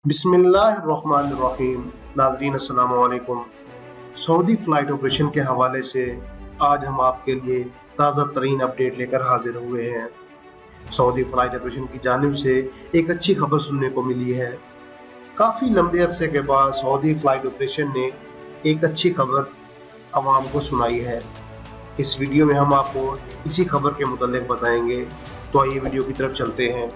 बिस्मिल्लाहिर्रहमानिर्रहीम। नाज़रीन अस्सलाम वालेकुम। सऊदी फ़्लाइट ऑपरेशन के हवाले से आज हम आपके लिए ताज़ा तरीन अपडेट लेकर हाजिर हुए हैं। सऊदी फ़्लाइट ऑपरेशन की जानिब से एक अच्छी खबर सुनने को मिली है। काफ़ी लंबे अरसे के बाद सऊदी फ़्लाइट ऑपरेशन ने एक अच्छी खबर आवाम को सुनाई है। इस वीडियो में हम आपको इसी खबर के मुतालिक बताएंगे, तो आइए वीडियो की तरफ चलते हैं।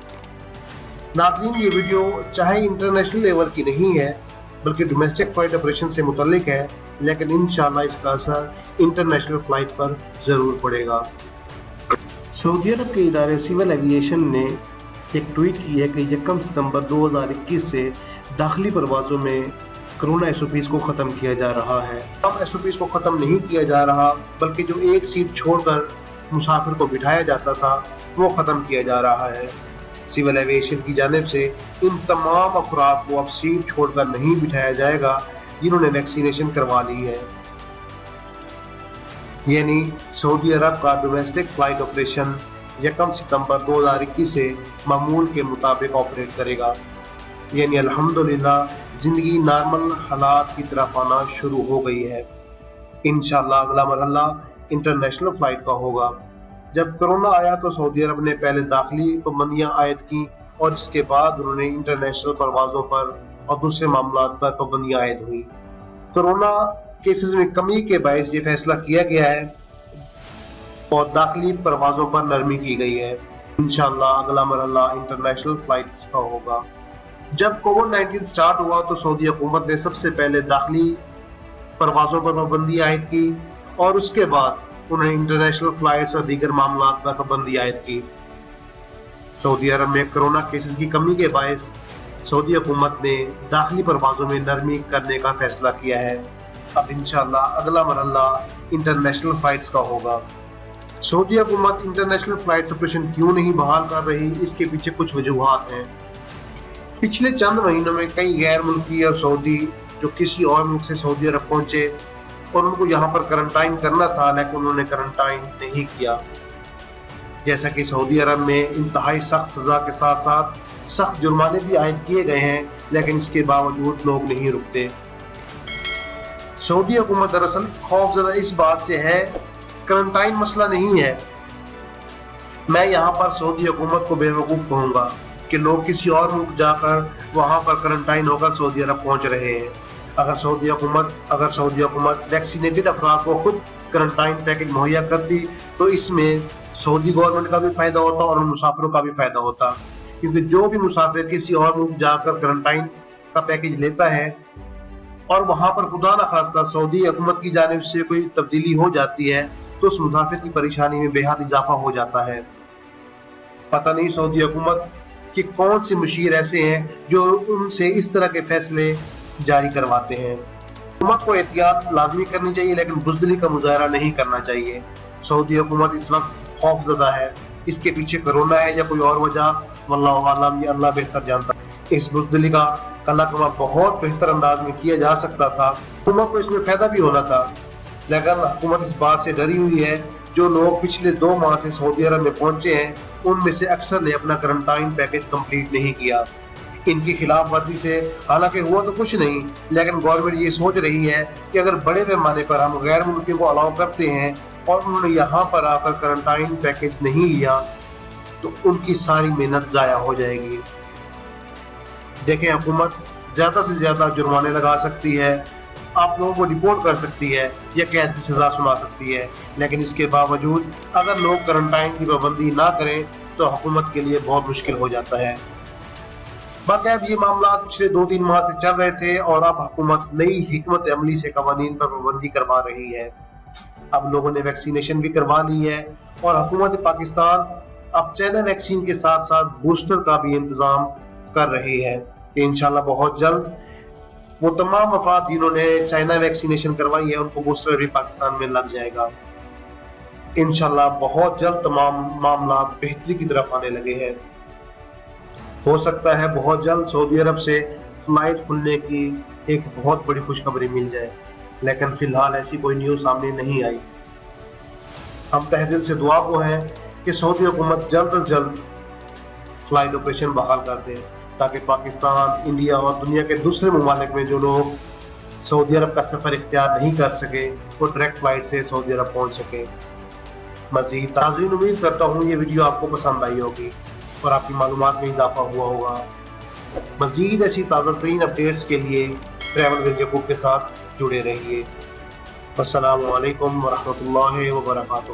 नाज़रीन, ये वीडियो चाहे इंटरनेशनल लेवल की नहीं है बल्कि डोमेस्टिक फ़्लाइट ऑपरेशन से मुतल्लिक है, लेकिन इंशाअल्लाह इसका असर इंटरनेशनल फ़्लाइट पर ज़रूर पड़ेगा। सऊदी अरब के इदारे सिविल एविएशन ने एक ट्वीट की है कि 1 सितंबर 2021 से दाखिली परवाज़ों में कोरोना SOPs को ख़त्म किया जा रहा है। अब SOPs को ख़त्म नहीं किया जा रहा, बल्कि जो एक सीट छोड़कर मुसाफिर को बिठाया जाता था वो ख़त्म किया जा रहा है। सिविल एविएशन की जानिब से इन तमाम अफराद को अब सीट छोड़कर नहीं बिठाया जाएगा जिन्होंने वैक्सीनेशन करवा ली है। यानी सऊदी अरब का डोमेस्टिक फ़्लाइट ऑपरेशन 1 सितंबर 2021 से मामूल के मुताबिक ऑपरेट करेगा। यानी अल्हम्दुलिल्लाह ज़िंदगी नॉर्मल हालात की तरफ आना शुरू हो गई है। इंशाअल्लाह अगला मरहला इंटरनेशनल फ़्लाइट का होगा। जब कोरोना आया तो सऊदी अरब ने पहले दाखिली पाबंदियां आयद की और इसके बाद उन्होंने इंटरनेशनल परवाज़ों पर और दूसरे मामलात पर पाबंदियां आयद हुई। कोरोना केसेस में कमी के बायस ये फैसला किया गया है और दाखिली परवाज़ों पर नरमी की गई है। इंशाअल्लाह अगला मरहला इंटरनेशनल फ़्लाइट का होगा। जब कोविड-19 स्टार्ट हुआ तो सऊदी हुकूमत ने सबसे पहले दाखिली परवाज़ों पर पाबंदी आयद की और उसके बाद उन्होंने इंटरनेशनल फ़्लाइट्स और दीगर मामलात पर पाबंदी आयद की। सऊदी अरब में कोरोना केसेस की कमी के बायस सऊदी हुकूमत ने दाखिली परवाज़ों में नरमी करने का फैसला किया है। अब इंशाअल्लाह अगला मरहला इंटरनेशनल फ़्लाइट्स का होगा। सऊदी हुकूमत इंटरनेशनल फ़्लाइट्स ऑपरेशन क्यों नहीं बहाल कर रही, इसके पीछे कुछ वजूहात हैं। पिछले चंद महीनों में कई गैर मुल्की और सऊदी जो किसी और मुल्क से सऊदी अरब पहुंचे और उनको यहाँ पर क्वारंटाइन करना था, लेकिन उन्होंने क्वारंटाइन नहीं किया। जैसा कि सऊदी अरब में इंतहाई सख्त सज़ा के साथ साथ सख्त जुर्माने भी आयद किए गए हैं, लेकिन इसके बावजूद लोग नहीं रुकते। सऊदी हुकूमत दरअसल खौफज़दा इस बात से है, क्वारंटाइन मसला नहीं है। मैं यहाँ पर सऊदी हुकूमत को बेवकूफ़ कहूँगा कि लोग किसी और मुल्क जाकर वहाँ पर क्वारंटाइन होकर सऊदी अरब पहुँच रहे हैं। अगर सऊदी हुकूमत वैक्सीनेटेड अफराद को खुद क्वारंटाइन पैकेज मुहैया करती तो इसमें सऊदी गवर्नमेंट का भी फ़ायदा होता और मुसाफिरों का भी फ़ायदा होता, क्योंकि जो भी मुसाफिर किसी और मुल्क जाकर क्वारंटाइन का पैकेज लेता है और वहाँ पर खुदा न खास्ता सऊदी हुकूमत की जानिब से कोई तब्दीली हो जाती है तो उस मुसाफिर की परेशानी में बेहद इजाफा हो जाता है। पता नहीं सऊदी हुकूमत के कौन से मुशीर ऐसे हैं जो उनसे इस तरह के फैसले जारी करवाते हैं। हुकूमत को एहतियात लाजमी करनी चाहिए, लेकिन बुज़दिली का मुजाहरा नहीं करना चाहिए। सऊदी हुकूमत इस वक्त खौफज़दा है। इसके पीछे कोरोना है या कोई और वजह, वल्लाहु आलम, ये अल्लाह बेहतर जानता है। इस बुज़दिली का कलाकमा बहुत बेहतर अंदाज में किया जा सकता था। हुकूमत को इसमें फ़ायदा भी होना था, लेकिन हुकूमत इस बात से डरी हुई है जो लोग पिछले 2 माह से सऊदी अरब में पहुंचे हैं उनमें से अक्सर ने अपना क्वारंटाइन पैकेज कंप्लीट नहीं किया। इनकी खिलाफ वर्जी से हालांकि हुआ तो कुछ नहीं, लेकिन गवर्नमेंट ये सोच रही है कि अगर बड़े पैमाने पर हम गैर मुल्कियों को अलाउ करते हैं और उन्होंने यहाँ पर आकर क्वारंटाइन पैकेज नहीं लिया तो उनकी सारी मेहनत ज़ाया हो जाएगी। देखें, हुकूमत ज़्यादा से ज़्यादा जुर्माने लगा सकती है, आप लोगों को रिपोर्ट कर सकती है या कैद की सज़ा सुना सकती है, लेकिन इसके बावजूद अगर लोग क्वारंटाइन की पाबंदी ना करें तो हुकूमत के लिए बहुत मुश्किल हो जाता है। बाकी अब ये मामला पिछले 2-3 माह से चल रहे थे और अब हुकूमत नई हिकमत अमली से कवानीन पर पाबंदी करवा रही है। अब लोगों ने वैक्सीनेशन भी करवा ली है और हुकूमत पाकिस्तान अब चाइना वैक्सीन के साथ साथ बूस्टर का भी इंतज़ाम कर रही है कि इंशाल्लाह बहुत जल्द वो तमाम अफराद जिन्होंने चाइना वैक्सीनेशन करवाई है उनको बूस्टर भी पाकिस्तान में लग जाएगा। इंशाल्लाह बहुत जल्द तमाम मामला बेहतरी की तरफ आने लगे हैं। हो सकता है बहुत जल्द सऊदी अरब से फ़्लाइट खुलने की एक बहुत बड़ी खुशखबरी मिल जाए, लेकिन फ़िलहाल ऐसी कोई न्यूज़ सामने नहीं आई। हम तहे दिल से दुआ को हैं कि सऊदी हुकूमत जल्द अज जल्द फ़्लाइट ऑपरेशन बहाल कर दे تاکہ پاکستان، انڈیا اور دنیا کے دوسرے ممالک میں جو لوگ سعودی عرب کا سفر اختیار نہیں کر سکے وہ ڈائریکٹ فلائٹ سے سعودی عرب پہنچ سکے۔ مزید ناظرین، امید کرتا ہوں یہ ویڈیو آپ کو پسند آئی ہوگی اور آپ کی معلومات میں اضافہ ہوا ہوگا۔ مزید ایسی تازہ ترین اپڈیٹس کے لیے ٹریول ود یعقوب کے ساتھ جڑے رہیے۔ السلام علیکم ورحمۃ اللہ وبرکاتہ۔